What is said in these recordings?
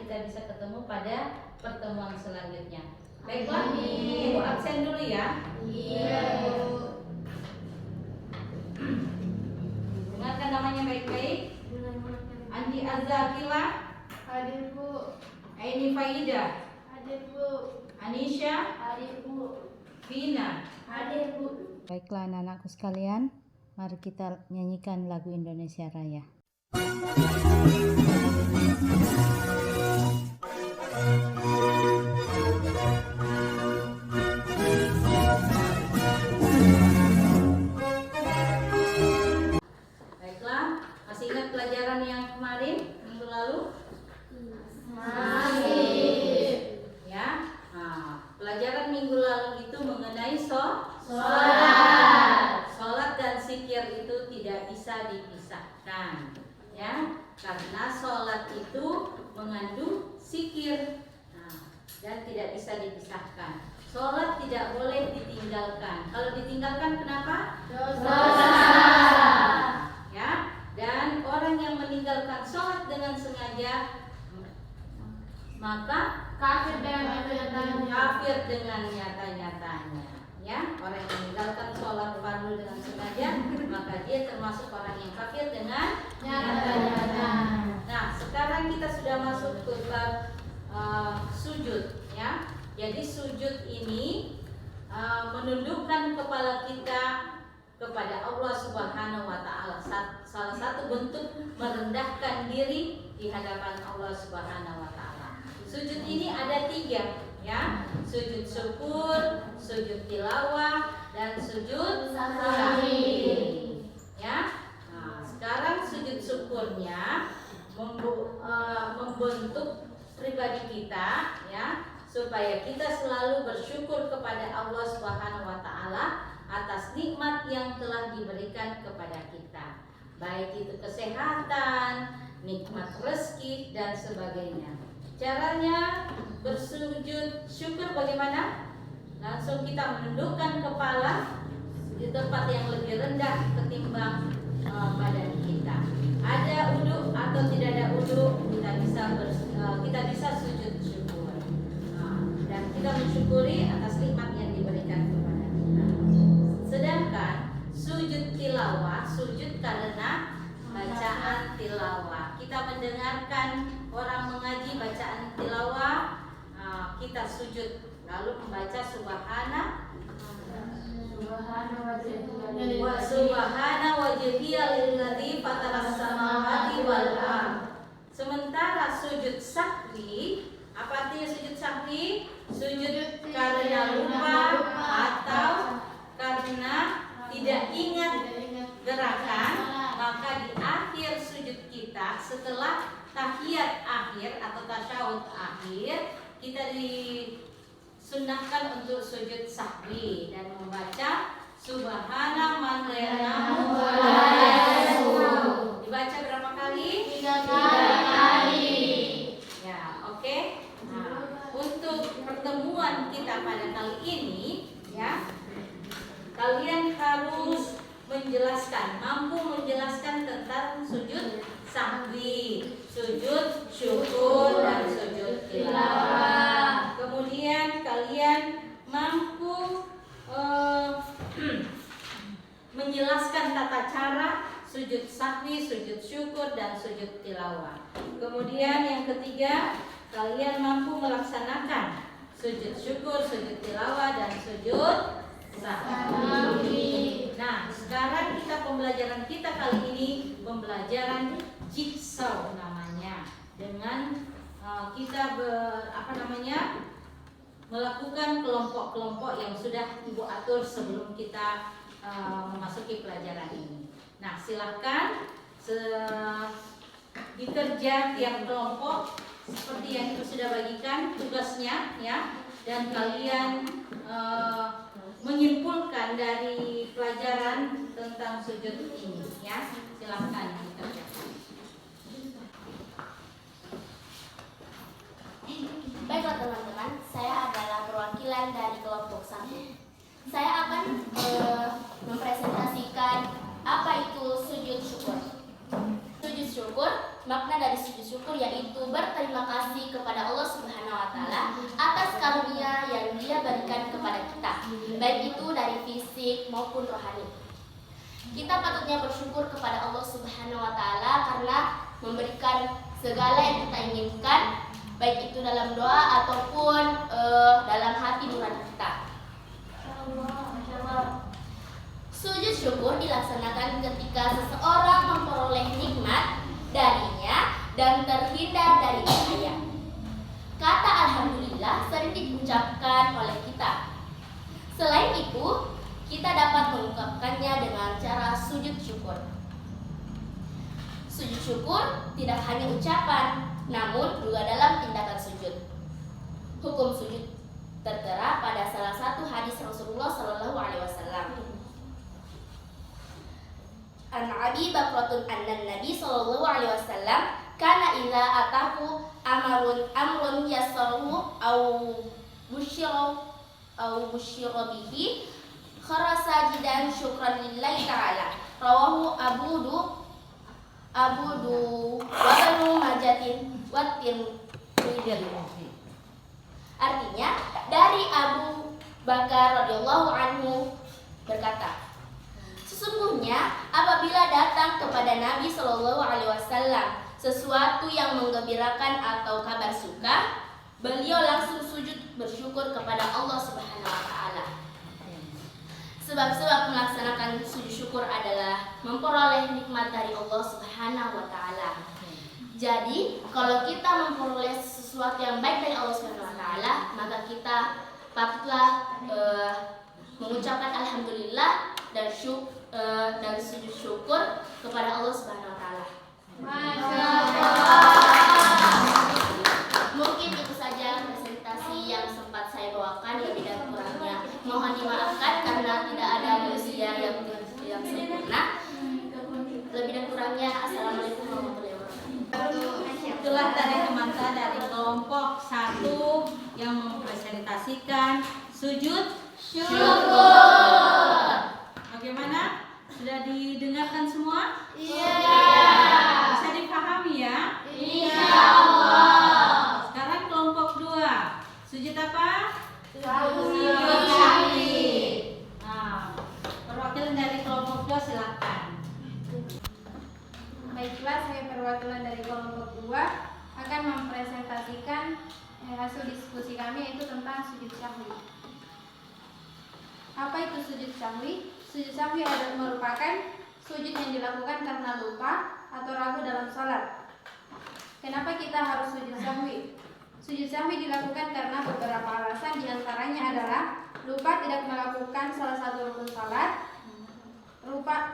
kita bisa ketemu pada pertemuan selanjutnya. Baiklah, Ibu absen dulu ya. Iya. Dengarkan namanya baik-baik. Andi Azakila. Hadir Bu. Aini Faida. Hadir Bu. Anisha. Hadir Bu. Vina. Hadir Bu. Baiklah anak-anakku sekalian, mari kita nyanyikan lagu Indonesia Raya. Baiklah, masih ingat pelajaran yang kemarin minggu lalu? Masih. Ya. Nah, pelajaran minggu lalu itu mengenai Sholat. Sholat dan zikir itu tidak bisa dipisahkan, ya, karena sholat itu mengandung zikir, dan tidak bisa dipisahkan. Sholat tidak boleh ditinggalkan. Kalau ditinggalkan kenapa? Dosa. Ya, dan orang yang meninggalkan sholat dengan sengaja maka Kafir dengan nyata-nyatanya. kafir dengan nyata-nyatanya. Ya, orang yang meninggalkan sholat fardu dengan sengaja maka dia termasuk orang yang kafir dengan Nyata-nyata. Nah, sekarang kita sudah masuk ke bab sujud, ya. Jadi sujud ini menundukkan kepala kita kepada Allah Subhanahu wa taala. Salah satu bentuk merendahkan diri di hadapan Allah Subhanahu wa taala. Sujud ini ada 3, ya. Sujud syukur, sujud tilawah, dan sujud sahwi. Ya. Nah, sekarang sujud syukurnya membentuk pribadi kita, ya, supaya kita selalu bersyukur kepada Allah Subhanahu wa taala atas nikmat yang telah diberikan kepada kita. Baik itu kesehatan, nikmat rezeki dan sebagainya. Caranya bersujud syukur bagaimana? Langsung kita menundukkan kepala di tempat yang lebih rendah ketimbang badan kita. Ada uduk atau tidak ada uduk, kita bisa sujud syukur. Dan kita mensyukuri atas nikmat yang diberikan kepada kita. Sedangkan sujud tilawah, sujud karena bacaan tilawah. Kita mendengarkan orang mengaji bacaan tilawah, kita sujud lalu membaca subhana wajhiyal lilladzi fataras samawati wal ardh. Sementara sujud sahwi, apa artinya sujud sahwi? Sujud karena lupa atau karena tidak ingat gerakan, maka di akhir sujud kita setelah tahiyat akhir atau tasyahud akhir, kita disunnahkan untuk sujud sahwi dan membaca subhana man la yanamu wa la yasur. Dibaca berapa kali? 3 kali. Ya, oke. Nah, untuk pertemuan kita pada kali ini, ya, kalian harus mampu menjelaskan tentang sujud sahwi, sujud syukur, dan sujud tilawah. Kemudian kalian mampu menjelaskan tata cara sujud sahwi, sujud syukur, dan sujud tilawah. Kemudian yang ketiga, kalian mampu melaksanakan sujud syukur, sujud tilawah, dan sujud sahwi. Nah, sekarang pembelajaran kita kali ini pembelajaran jigsaw namanya. Dengan kita melakukan kelompok-kelompok yang sudah Ibu atur sebelum kita memasuki pelajaran ini. Nah, silahkan dikerja tiap kelompok seperti yang Ibu sudah bagikan tugasnya, ya, dan kalian menyimpulkan dari pelajaran tentang sujud ini, ya. Silahkan dikerjakan. Baiklah teman-teman, saya adalah perwakilan dari kelompok 1. Saya akan mempresentasikan apa itu sujud syukur. Sujud syukur makna dari sujud syukur yaitu berterima kasih kepada Allah Subhanahu wa taala atas karunia yang Dia berikan kepada kita, baik itu dari fisik maupun rohani. Kita patutnya bersyukur kepada Allah Subhanahu wa taala karena memberikan segala yang kita inginkan, baik itu dalam doa ataupun dalam hati nurani kita. Sujud syukur dilaksanakan ketika seseorang memperoleh nikmat darinya dan terhindar dari bahaya. Kata alhamdulillah sering diucapkan oleh kita. Selain itu, kita dapat mengungkapkannya dengan cara sujud syukur. Sujud syukur tidak hanya ucapan, namun juga dalam tindakan sujud. Hukum sujud tertera pada salah satu hadis Rasulullah SAW. An Abi Bakratun anna Nabi sallallahu alaihi wasallam kana idza atahu amrun yasaru au busyira bihi khara sajidan syukran lillahi ta'ala. Rawahu Abudu wa Banu Majatin wa Tirmidzi. Artinya, dari Abu Bakar radhiyallahu anhu berkata, sesungguhnya apabila datang kepada Nabi Shallallahu Alaihi Wasallam sesuatu yang menggembirakan atau kabar suka, beliau langsung sujud bersyukur kepada Allah Subhanahu Wa Taala. Sebab-sebab melaksanakan sujud syukur adalah memperoleh nikmat dari Allah Subhanahu Wa Taala. Jadi kalau kita memperoleh sesuatu yang baik dari Allah Subhanahu Wa Taala, maka kita patutlah mengucapkan alhamdulillah dan sujud syukur kepada Allah Subhanahu wa taala. Masya Allah. Mungkin itu saja presentasi yang sempat saya bawakan, lebih dan kurangnya mohon dimaafkan karena tidak ada manusia yang sempurna. Lebih dan kurangnya assalamualaikum warahmatullahi wabarakatuh. Itulah tadi teman-teman dari kelompok 1 yang mempresentasikan sujud syukur. Bagaimana? Sudah didengarkan semua? Iya. Bisa dipahami ya? Insyaallah. Sekarang kelompok 2. Sujud apa? Sujud syahwi. Nah, perwakilan dari kelompok 2 silakan. Baiklah, saya perwakilan dari kelompok 2 akan mempresentasikan hasil diskusi kami yaitu tentang sujud syahwi. Apa itu sujud syahwi? Sujud syahwi adalah merupakan sujud yang dilakukan karena lupa atau ragu dalam sholat. Kenapa kita harus sujud syahwi? Sujud syahwi dilakukan karena beberapa alasan, diantaranya adalah lupa tidak melakukan salah satu rukun sholat, lupa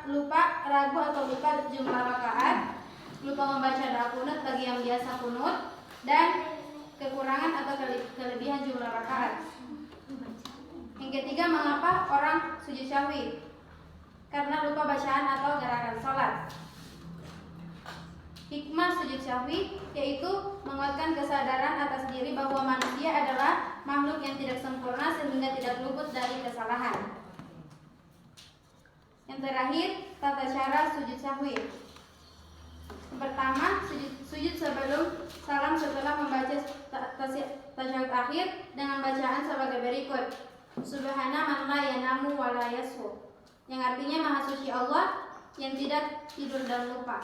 ragu atau lupa jumlah rakaat, lupa membaca doa kunut bagi yang biasa kunut, dan kekurangan atau kelebihan jumlah rakaat. Yang ketiga, mengapa orang sujud syahwi? Karena lupa bacaan atau gerakan sholat. Hikmah sujud syahwi yaitu menguatkan kesadaran atas diri bahwa manusia adalah makhluk yang tidak sempurna sehingga tidak luput dari kesalahan. Yang terakhir, tata cara sujud syahwi. Pertama, sujud sebelum salam setelah membaca tasyahud akhir dengan bacaan sebagai berikut. Subhana man la yanamu wa la yashu, yang artinya Maha Suci Allah yang tidak tidur dan lupa.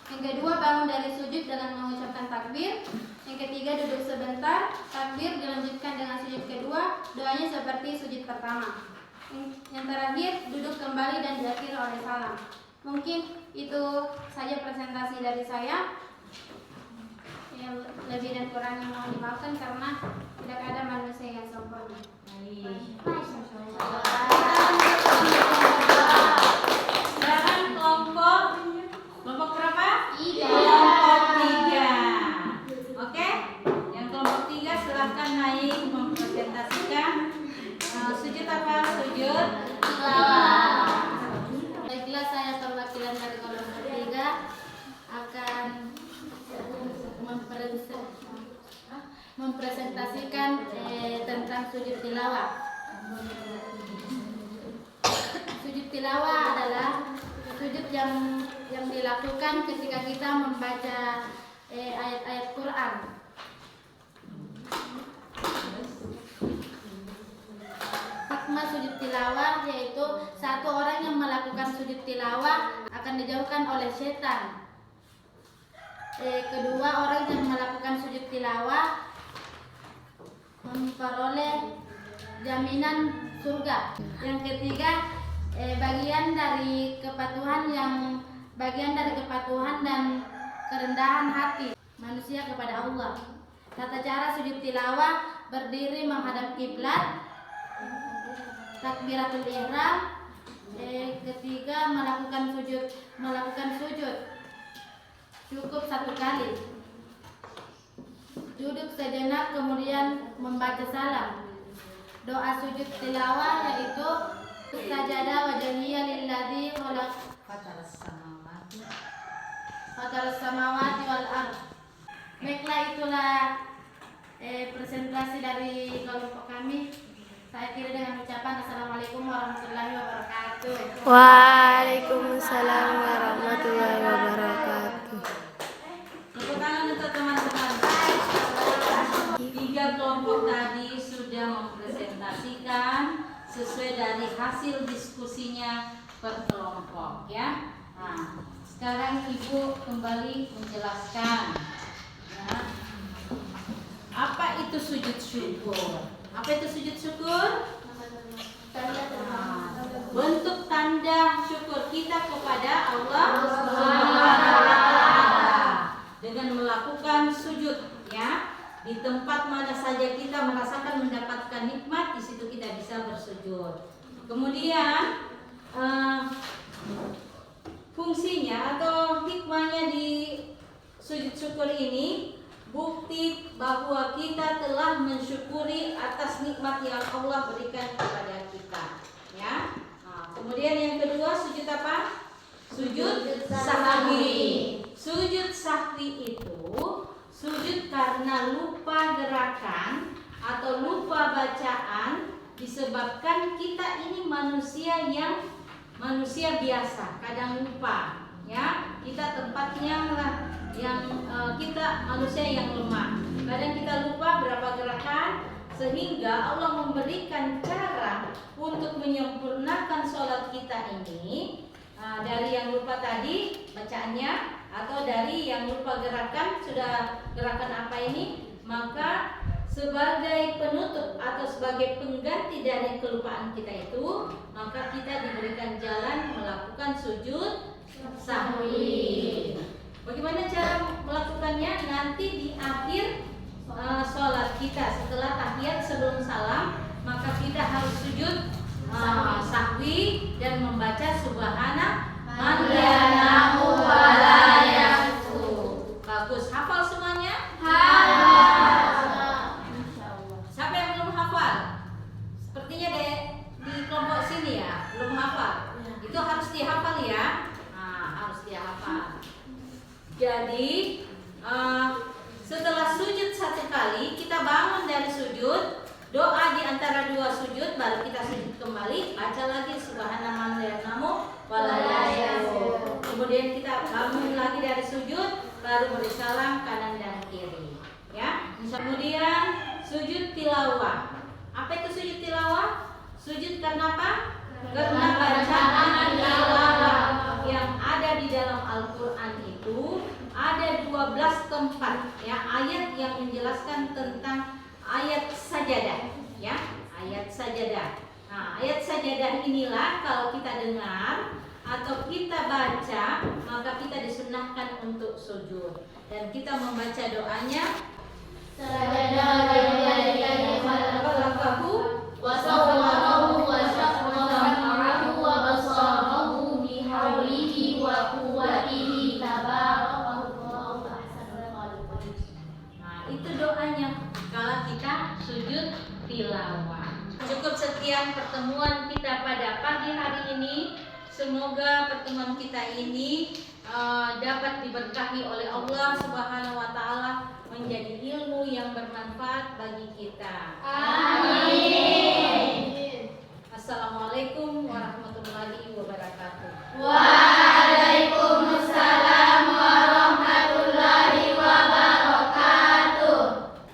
Yang kedua, bangun dari sujud dengan mengucapkan takbir. Yang ketiga, duduk sebentar, takbir dilanjutkan dengan sujud kedua, doanya seperti sujud pertama. Yang terakhir, duduk kembali dan diakhiri oleh salam. Mungkin itu saja presentasi dari saya. Yang lebih dan kurangnya mohon dimaafkan karena tidak ada manusia yang sempurna. Sekarang kelompok berapa? 3. Kelompok 3. Oke? Yang kelompok 3 silahkan naik mempresentasikan sujud apa? Sujud Tilawah. Baiklah, saya perwakilan dari kelompok 3 akan mempresentasikan tentang sujud tilawah. Sujud tilawah adalah sujud yang yang dilakukan ketika kita membaca ayat-ayat Quran. Hikmah sujud tilawah yaitu satu orang yang melakukan sujud tilawah akan dijauhkan oleh setan. Kedua, orang yang melakukan sujud tilawah memperoleh jaminan surga. Yang ketiga, bagian dari kepatuhan dan kerendahan hati manusia kepada Allah. Tata cara sujud tilawah: berdiri menghadap kiblat, takbiratul ihram. Ketiga, melakukan sujud cukup satu kali. Duduk sejenak kemudian membaca salam. Doa sujud tilawah yaitu sajadah wajhiyya lilladzi khalaq fataras samawati wal ardh. Baiklah, itulah presentasi dari kelompok kami. Saya akhiri dengan ucapan Assalamualaikum warahmatullahi wabarakatuh. Waalaikumsalam warahmatullahi wabarakatuh. Tepuk tangan untuk teman-teman. 3 kelompok tadi sudah mempresentasikan sesuai dari hasil diskusinya per kelompok, ya. Nah, sekarang Ibu kembali menjelaskan, ya, apa itu sujud syukur. Apa itu sujud syukur? Bentuk tanda syukur kita kepada Allah Subhanahu wa Ta'ala dengan melakukan sujud, ya. Di tempat mana saja kita merasakan mendapatkan nikmat, di situ kita bisa bersujud. Kemudian fungsinya atau hikmahnya di sujud syukur ini, bukti bahwa kita telah mensyukuri atas nikmat yang Allah berikan kepada kita, ya. Nah, kemudian yang kedua, sujud apa? Sujud sahwi. Sujud sahwi itu sujud karena lupa gerakan atau lupa bacaan, disebabkan kita ini manusia biasa, kadang lupa, ya. Kita tempatnya kita manusia yang lemah. Kadang kita lupa berapa gerakan, sehingga Allah memberikan cara untuk menyempurnakan sholat kita ini. Dari yang lupa tadi bacaannya, atau dari yang lupa gerakan, sudah gerakan apa ini, maka sebagai penutup atau sebagai pengganti dari kelupaan kita itu, maka kita diberikan jalan melakukan sujud sahwi. Bagaimana cara melakukannya? Nanti di akhir sholat kita, setelah tahiyat sebelum salam, maka kita harus sujud sahwi dan membaca subhana man la yanamu wa la yaqtu. Bagus, hafal semuanya? Hafal. Siapa yang belum hafal? Sepertinya di kelompok sini ya belum hafal. Itu harus dihafal ya. Harus dihafal. Jadi setelah sujud satu kali, kita bangun dari sujud, doa di antara 2 sujud, baru kita sujud kembali, baca lagi subhana man la yanamu wa la yaqtu. Kemudian kita bangun lagi dari sujud, baru beri salam kanan dan kiri, ya. Kemudian sujud tilawah. Apa itu sujud tilawah? Sujud karena apa? Karena bacaan tilawah yang ada di dalam Al-Quran itu ada 12 tempat, ya, ayat yang menjelaskan tentang ayat sajadah, ya, ayat sajadah. Nah, ayat sajadah inilah kalau kita dengar atau kita baca, maka kita disunahkan untuk sujud, dan kita membaca doanya Sajadah lillahi khalaqahu wa sawwarahu wa syaqqa wa basarahu bi hawlihi wa quwwatihi tabarakallahu ahsanul khaliqin. Nah, itu doanya kalau kita sujud tilawah. Cukup sekian pertemuan kita pada pagi hari ini. Semoga pertemuan kita ini dapat diberkahi oleh Allah Subhanahu wa Ta'ala, menjadi ilmu yang bermanfaat bagi kita. Amin. Assalamualaikum warahmatullahi wabarakatuh.